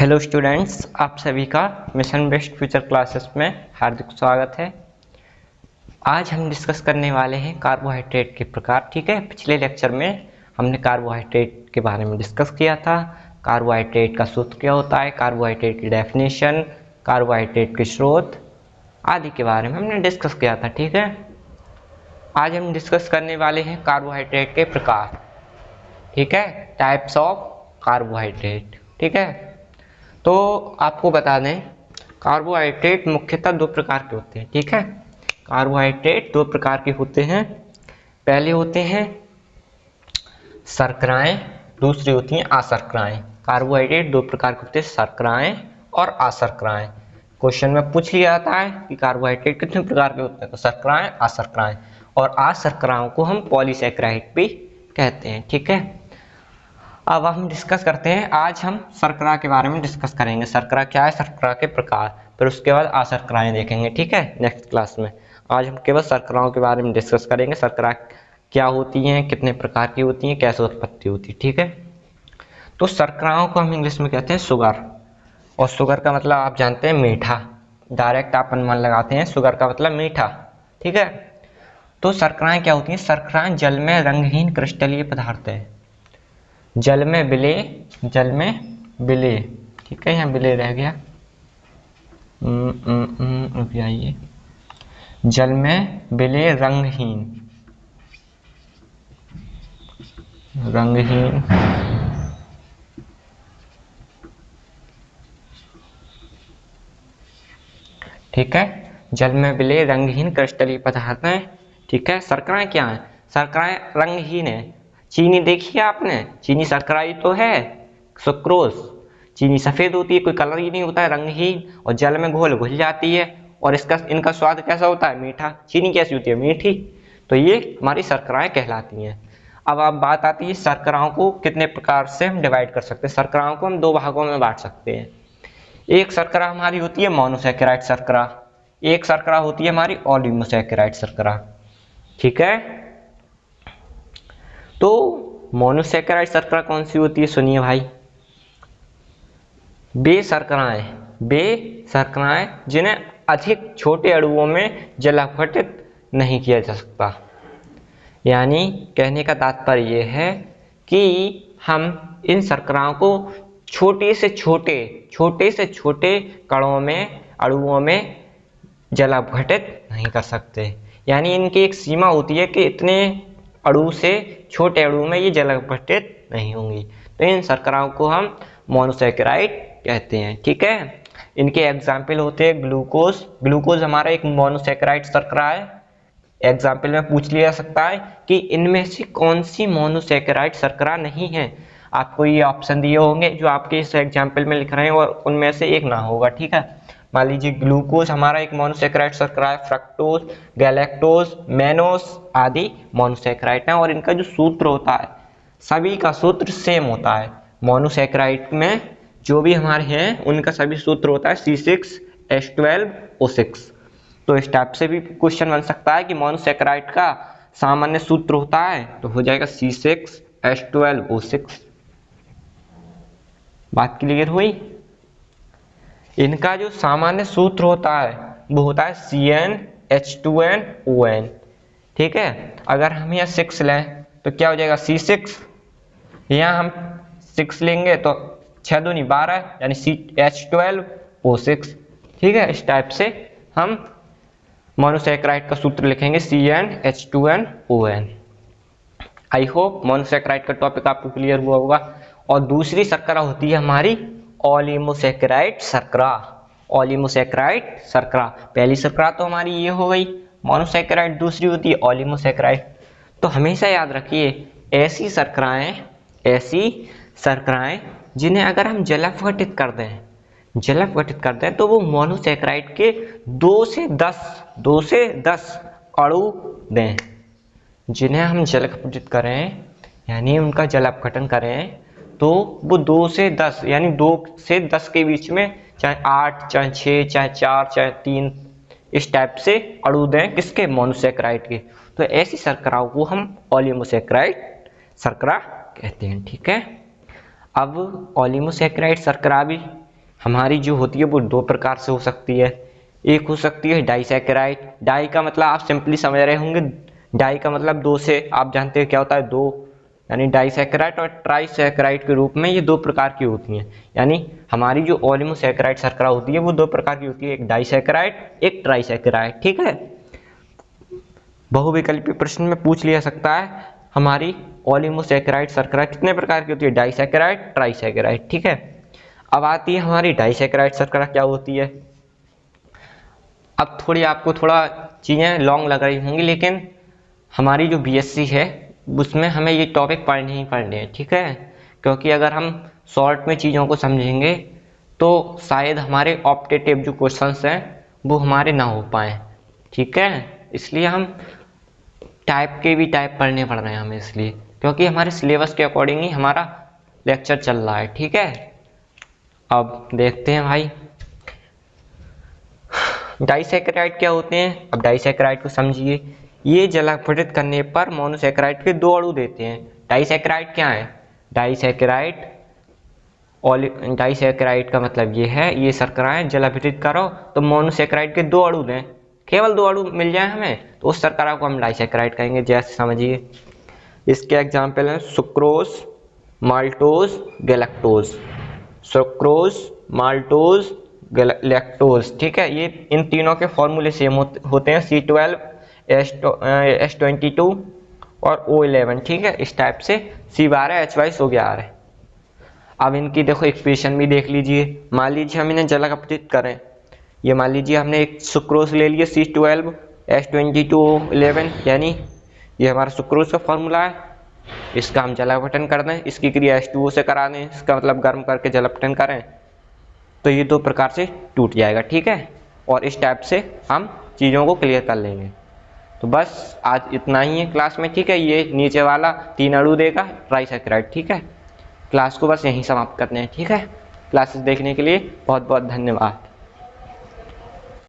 Hello students, आप सभी का मिशन बेस्ड फ्यूचर क्लासेस में हार्दिक स्वागत है। आज हम डिस्कस करने वाले हैं कार्बोहाइड्रेट के प्रकार। ठीक है, पिछले लेक्चर में हमने कार्बोहाइड्रेट के बारे में डिस्कस किया था। कार्बोहाइड्रेट का सूत्र क्या होता है, कार्बोहाइड्रेट की डेफिनेशन, कार्बोहाइड्रेट के स्रोत आदि के बारे में हमने डिस्कस किया था। ठीक है, आज हम डिस्कस करने वाले हैं कार्बोहाइड्रेट के प्रकार। ठीक है, टाइप्स ऑफ कार्बोहाइड्रेट। ठीक है, तो आपको बता दें कार्बोहाइड्रेट मुख्यतः दो प्रकार के होते हैं। ठीक है, कार्बोहाइड्रेट दो प्रकार के होते हैं। पहले होते हैं शर्कराएं, दूसरी होती हैं अशर्कराएं। कार्बोहाइड्रेट दो प्रकार के होते हैं, शर्कराएं और अशर्कराएं। क्वेश्चन में पूछ लिया जाता है कि कार्बोहाइड्रेट कितने प्रकार के होते हैं, तो शर्कराएं अशर्कराएं, और अशर्कराओं को हम पॉलीसैकेराइड भी कहते हैं। ठीक है, अब हम डिस्कस करते हैं। आज हम शर्करा के बारे में डिस्कस करेंगे। शर्करा क्या है, शर्करा के प्रकार, फिर उसके बाद अशर्कराएं देखेंगे। ठीक है, नेक्स्ट क्लास में आज हम केवल शर्कराओं के बारे में डिस्कस करेंगे। शर्करा क्या होती हैं, कितने प्रकार की होती हैं, कैसे उत्पत्ति होती है। ठीक है, तो शर्कराओं को हम इंग्लिश में कहते हैं शुगर, और शुगर का मतलब आप जानते हैं मीठा। डायरेक्ट अपन मन लगाते हैं, शुगर का मतलब मीठा। ठीक है, तो शर्कराएं क्या होती हैं, शर्कराएं जल में रंगहीन क्रिस्टलीय पदार्थ है। जल में विलेय। ठीक है, यहाँ विलेय रह गया, आइए, जल में विलेय रंगहीन ठीक है, जल में विलेय रंगहीन क्रिस्टलीय पदार्थ है। ठीक है, शर्कराएं क्या है, शर्कराएं रंगहीन है। चीनी देखी आपने, चीनी शर्करा ही तो है, सुक्रोज। चीनी सफेद होती है, कोई कलर ही नहीं होता है, रंगहीन, और जल में घुल जाती है, और इनका स्वाद कैसा होता है, मीठा। चीनी कैसी होती है, मीठी। तो ये हमारी शर्कराएं कहलाती हैं। अब बात आती है शर्कराओं को कितने प्रकार से हम डिवाइड कर सकते हैं। शर्कराओं को हम दो भागों में बांट सकते हैं। एक शर्करा हमारी होती है मोनोसैकेराइड शर्करा, एक शर्करा होती है हमारी ऑलिगोसैकेराइड शर्करा। ठीक है, तो मोनोसैकेराइड शर्करा कौन सी होती है, सुनिए भाई। वे शर्कराएं जिन्हें अधिक छोटे अणुओं में जलापघटित नहीं किया जा सकता। यानी कहने का तात्पर्य यह है कि हम इन शर्कराओं को छोटे से छोटे कणों में, अणुओं में जलापघटित नहीं कर सकते। यानी इनकी एक सीमा होती है कि इतने अणु से छोटे अणु में ये जलापघटित नहीं होंगी। तो इन शर्कराओं को हम मोनोसैकेराइड कहते हैं। ठीक है, इनके एग्जाम्पल होते हैं ग्लूकोज हमारा एक मोनोसैकेराइड शर्करा है। एग्जाम्पल में पूछ लिया जा सकता है कि इनमें से कौन सी मोनोसैकेराइड शर्करा नहीं है। आपको ये ऑप्शन दिए होंगे जो आपके इस एग्जाम्पल में लिख रहे हैं, और उनमें से एक ना होगा। ठीक है, मान लीजिए ग्लूकोज हमारा एक मोनोसैकेराइड शर्करा है, फ्रक्टोज, गैलेक्टोज, मैनोज आदि मोनोसैकेराइड हैं, और इनका जो सूत्र होता है सभी का सूत्र सेम होता है। मोनोसैकेराइड में जो भी हमारे हैं उनका सभी सूत्र होता है C6H12O6। तो इस टाइप से भी क्वेश्चन बन सकता है कि मोनोसैकेराइड का सामान्य सूत्र होता है, तो हो जाएगा C6H12O6। बात क्लियर हुई। इनका जो सामान्य सूत्र होता है वो होता है CnH2nOn। ठीक है, अगर हम यहाँ 6 लें तो क्या हो जाएगा C6, यहाँ हम 6 लेंगे तो 6 दूनी 12, यानी CH12O6। ठीक है, इस टाइप से हम मोनोसैकेराइड का सूत्र लिखेंगे CnH2nOn। आई होप मोनोसैकेराइड का टॉपिक आपको क्लियर हुआ होगा। और दूसरी शर्करा होती है हमारी ऑलिगोसैकेराइड शर्करा। पहली शर्करा तो हमारी ये हो गई मोनोसैकेराइड, दूसरी होती है ऑलिगोसैकेराइड। तो हमेशा याद रखिए ऐसी शर्कराएं जिन्हें अगर हम जलापघटित कर दें तो वो मोनोसैकेराइड के 2 से 10 अणु दें। जिन्हें हम जलापघटित करें, यानी उनका जलापघटन करें, तो वो 2 से 10, यानी 2 से 10 के बीच में, चाहे 8, चाहे 6, चाहे 4, चाहे 3, इस टाइप से अणु दें, किसके, मोनोसैकेराइड के। तो ऐसी शर्कराओं को हम ऑलिगोसैकेराइड शर्करा कहते हैं। ठीक है, अब ऑलिगोसैकेराइड शर्करा भी हमारी जो होती है वो दो प्रकार से हो सकती है। एक हो सकती है डाइसैकेराइड। डाई का मतलब आप सिंपली समझ रहे होंगे, डाई का मतलब दो से, आप जानते हैं क्या होता है, दो, यानी डाइसैकेराइड और ट्राइसैकेराइड के रूप में ये दो प्रकार की होती हैं। यानी हमारी जो ओलिगोसैकेराइड शर्करा होती है वो दो प्रकार की होती है, एक डाइसैकेराइड, एक ट्राइसैकेराइड। ठीक है, बहुविकल्पी प्रश्न में पूछ लिया सकता है हमारी ओलिगोसैकेराइड शर्करा कितने प्रकार की होती है, डाइसैकेराइड, ट्राइसैकेराइड। ठीक है, अब आती है हमारी डाइसैकेराइड शर्करा क्या होती है। अब थोड़ी आपको थोड़ा चीज़ें लॉन्ग लग रही होंगी, लेकिन हमारी जो बीएससी है उसमें हमें ये टॉपिक पढ़ने ही पढ़ने हैं। ठीक है, क्योंकि अगर हम शॉर्ट में चीज़ों को समझेंगे तो शायद हमारे ऑप्टेटिव जो क्वेश्चंस हैं वो हमारे ना हो पाए। ठीक है, इसलिए हम टाइप के भी टाइप पढ़ने पड़ रहे हैं हमें, इसलिए क्योंकि हमारे सिलेबस के अकॉर्डिंग ही हमारा लेक्चर चल रहा है। ठीक है, अब देखते हैं भाई डाइसैकेराइड क्या होते हैं। अब डाइसैकेराइड को समझिए, ये जलापटित करने पर मोनोसैकेराइड के दो अणु देते हैं। डाइसैकेराइड क्या है, डाइसैकेराइड डाइसैकेराइड का मतलब ये है, ये शर्कराएं जलाभिषित करो तो मोनोसैकेराइड के दो अणु दें, केवल दो अणु मिल जाए हमें तो उस शर्करा को हम डाइसैकेराइड कहेंगे। जैसे समझिए, इसके एग्जाम्पल हैं sucrose, maltose, galactose. Sucrose, maltose, lactose. ठीक है, ये इन तीनों के फॉर्मूले सेम होते हैं, C12, H22 और O11। ठीक है, इस टाइप से C12, H22, O11। अब इनकी देखो इक्वेशन भी देख लीजिए। मान लीजिए हम इन्हें जला अपचित करें, ये मान लीजिए हमने एक सुक्रोज ले लिया C12, H22, O11, यानी ये हमारा सुक्रोज का फॉर्मूला है। इसका हम जलापटन कर दें, इसकी क्रिया H2O से करा दें, इसका मतलब गर्म करके जलापटन करें तो ये दो प्रकार से टूट जाएगा। ठीक है, और इस टाइप से हम चीज़ों को क्लियर कर लेंगे। तो बस आज इतना ही है क्लास में। ठीक है, ये नीचे वाला 3 अणु देगा ट्राइसैकेराइड। ठीक है, क्लास को बस यहीं समाप्त करते हैं। ठीक है, क्लासेस देखने के लिए बहुत बहुत धन्यवाद।